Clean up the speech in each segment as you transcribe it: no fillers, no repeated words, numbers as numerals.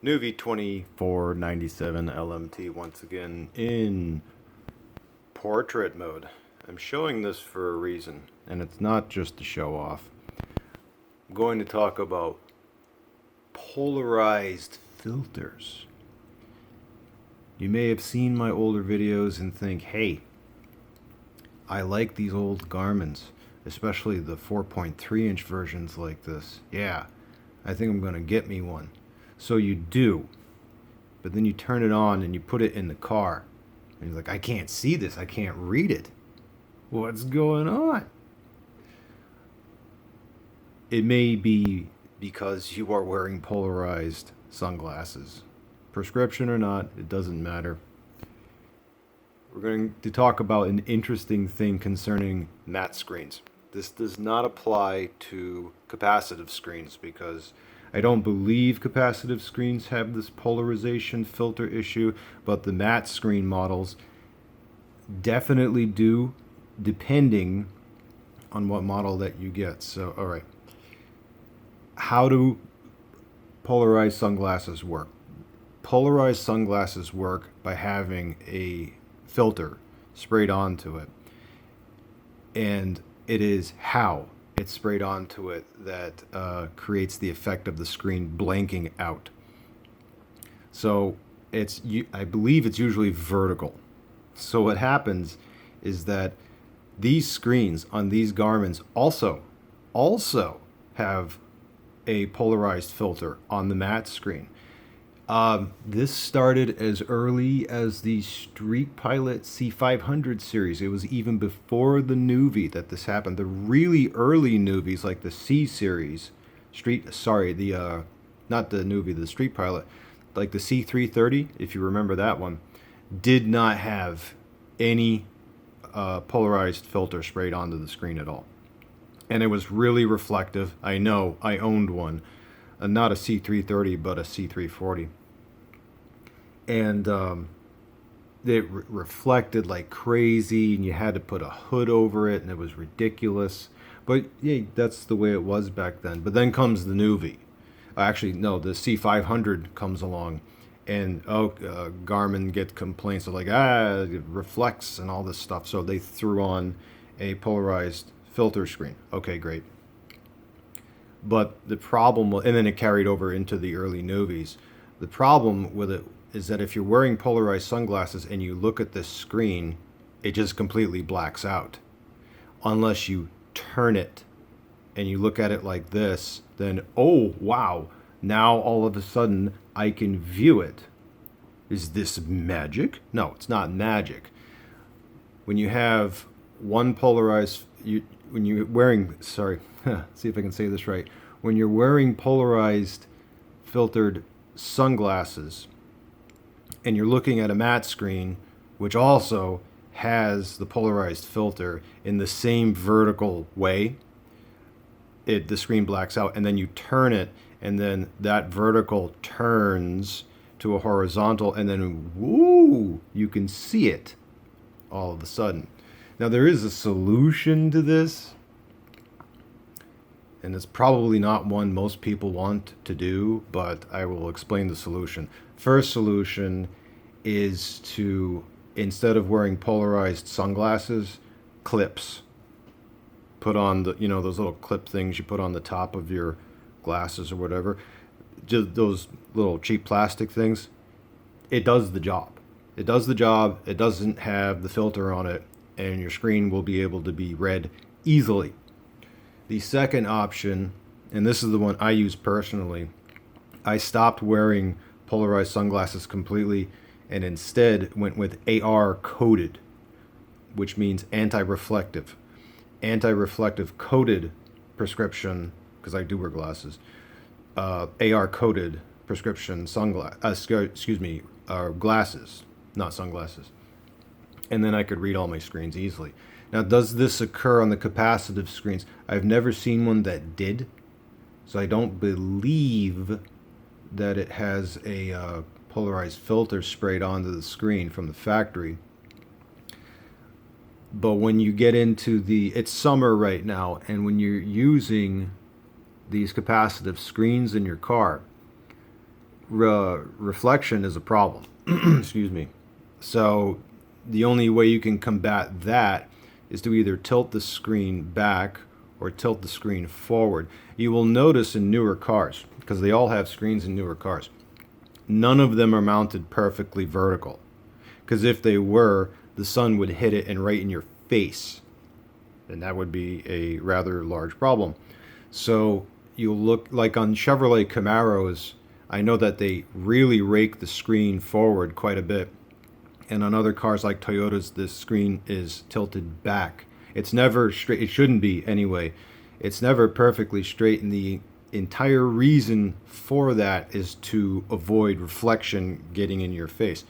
Nuvi 2497 LMT once again in portrait mode. I'm showing this for a reason, and it's not just to show off. I'm going to talk about polarized filters. You may have seen my older videos and think, hey, I like these old Garmins, especially the 4.3 inch versions like this. Yeah, I think I'm going to get me one. So you do, but then you turn it on and you put it in the car, and you're like, I can't see this, I can't read it. What's going on? It may be because you are wearing polarized sunglasses. Prescription or not, it doesn't matter. We're going to talk about an interesting thing concerning matte screens. This does not apply to capacitive screens because I don't believe capacitive screens have this polarization filter issue, but the matte screen models definitely do, depending on what model that you get. So, all right. How do polarized sunglasses work? Polarized sunglasses work by having a filter sprayed onto it. And it is how it's sprayed onto it that creates the effect of the screen blanking out. So I believe it's usually vertical. So what happens is that these screens on these Garmins also have a polarized filter on the matte screen. This started as early as the Street Pilot C500 series. It was even before the Nuvi that this happened. The really early Nuvis, like the C series, not the Nuvi, the Street Pilot, like the C330, if you remember that one, did not have any polarized filter sprayed onto the screen at all. And it was really reflective. I know, I owned one. Not a C330, but a C340. And it reflected like crazy, and you had to put a hood over it, and it was ridiculous. But yeah, that's the way it was back then. But then comes the Nuvi. Actually, no, the C500 comes along, and Garmin get complaints of like, it reflects and all this stuff. So they threw on a polarized filter screen. Okay, great. But the problem, and then it carried over into the early Nuvis. The problem with it is that if you're wearing polarized sunglasses and you look at this screen, it just completely blacks out. Unless you turn it and you look at it like this, then, oh, wow, now all of a sudden I can view it. Is this magic? No, it's not magic. When you have one polarized, when you're wearing, see if I can say this right. When you're wearing polarized filtered sunglasses and you're looking at a matte screen, which also has the polarized filter in the same vertical way, the screen blacks out, and then you turn it, and then that vertical turns to a horizontal, and then woo, you can see it all of a sudden. Now, there is a solution to this, and it's probably not one most people want to do, but I will explain the solution. First solution is to, instead of wearing polarized sunglasses, clips. Put on those little clip things you put on the top of your glasses or whatever. Just those little cheap plastic things. It does the job. It does the job. It doesn't have the filter on it, and your screen will be able to be read easily. The second option, and this is the one I use personally, I stopped wearing polarized sunglasses completely and instead went with AR coated, which means anti-reflective. Anti-reflective coated prescription, because I do wear glasses, AR coated prescription glasses, not sunglasses. And then I could read all my screens easily. Now, does this occur on the capacitive screens? I've never seen one that did, so I don't believe that it has a polarized filter sprayed onto the screen from the factory. But when you get into it's summer right now, and when you're using these capacitive screens in your car, reflection is a problem. Excuse me. So the only way you can combat that is to either tilt the screen back or tilt the screen forward. You will notice in newer cars, because they all have screens in newer cars, none of them are mounted perfectly vertical. Because if they were, the sun would hit it and right in your face. And that would be a rather large problem. So you'll look like on Chevrolet Camaros, I know that they really rake the screen forward quite a bit. And on other cars like Toyotas, the screen is tilted back. It's never straight. It shouldn't be anyway. It's never perfectly straight. And the entire reason for that is to avoid reflection getting in your face.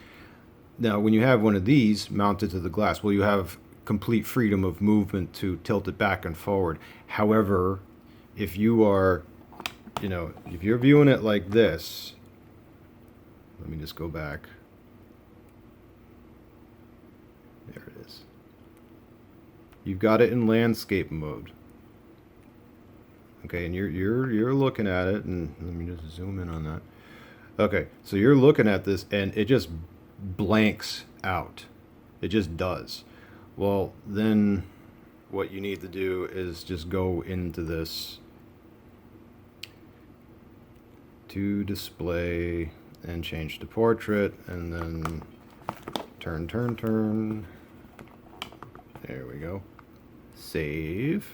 Now, when you have one of these mounted to the glass, well, you have complete freedom of movement to tilt it back and forward. However, if you are, if you're viewing it like this, let me just go back. There it is. You've got it in landscape mode. Okay, and you're looking at it, and let me just zoom in on that. Okay, so you're looking at this, and it just blanks out. It just does. Well, then what you need to do is just go into this to display and change to portrait, and then turn. There we go. Save.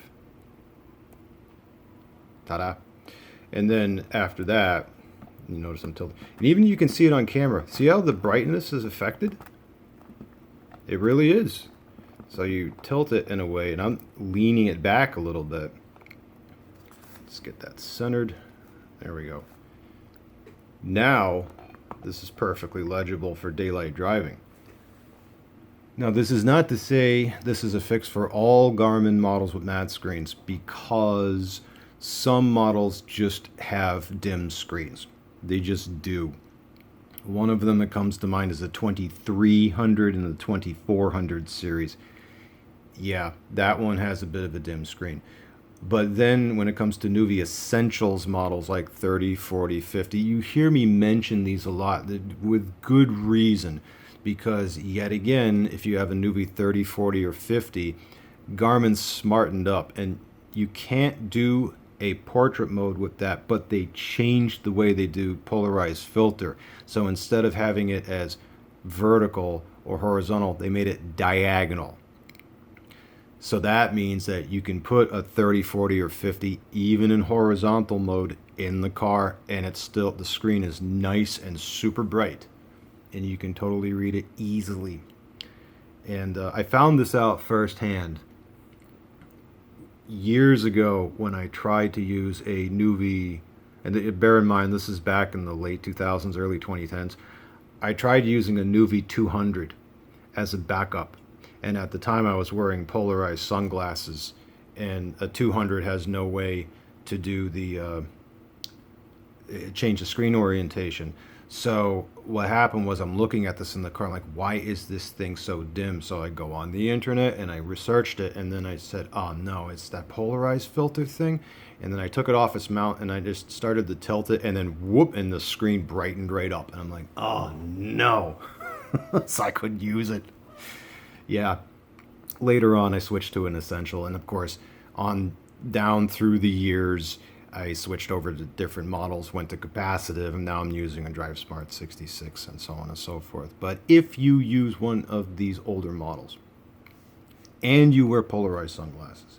Ta-da. And then after that, you notice I'm tilting. And even you can see it on camera. See how the brightness is affected? It really is. So you tilt it in a way, and I'm leaning it back a little bit. Let's get that centered. There we go. Now, this is perfectly legible for daylight driving. Now, this is not to say this is a fix for all Garmin models with matte screens, because some models just have dim screens. They just do. One of them that comes to mind is the 2300 and the 2400 series. Yeah, that one has a bit of a dim screen. But then when it comes to Nuvi Essentials models like 30, 40, 50, you hear me mention these a lot with good reason. Because yet again, if you have a Nuvi 30, 40, or 50, Garmin's smartened up. And you can't do a portrait mode with that, but they changed the way they do polarized filter. So instead of having it as vertical or horizontal, they made it diagonal. So that means that you can put a 30, 40, or 50, even in horizontal mode, in the car, and it's still, the screen is nice and super bright, and you can totally read it easily. And I found this out firsthand years ago when I tried to use a Nuvi, and bear in mind this is back in the late 2000s, early 2010s. I tried using a Nuvi 200 as a backup, and at the time I was wearing polarized sunglasses, and a 200 has no way to do the change the screen orientation. So what happened was, I'm looking at this in the car, I'm like, why is this thing so dim? So I go on the internet and I researched it, and then I said, oh no, it's that polarized filter thing. And then I took it off its mount and I just started to tilt it, and then whoop, and the screen brightened right up. And I'm like, oh no. So I couldn't use it. Yeah. Later on I switched to an Essential, and of course on down through the years I switched over to different models, went to capacitive, and now I'm using a DriveSmart 66 and so on and so forth. But if you use one of these older models and you wear polarized sunglasses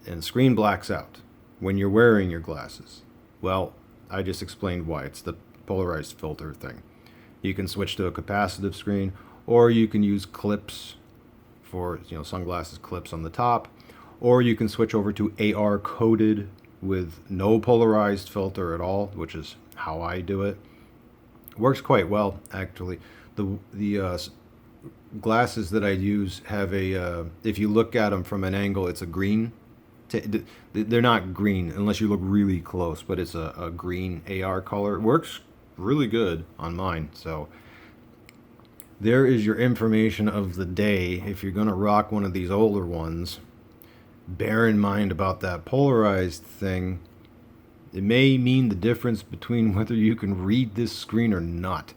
and the screen blacks out when you're wearing your glasses, well, I just explained why. It's the polarized filter thing. You can switch to a capacitive screen, or you can use clips for, sunglasses clips on the top, or you can switch over to AR coded with no polarized filter at all, which is how I do it. Works quite well, actually. The glasses that I use have a, if you look at them from an angle, it's a green. They're not green unless you look really close, but it's a green AR color. It works really good on mine. So there is your information of the day. If you're going to rock one of these older ones, bear in mind about that polarized thing. It may mean the difference between whether you can read this screen or not.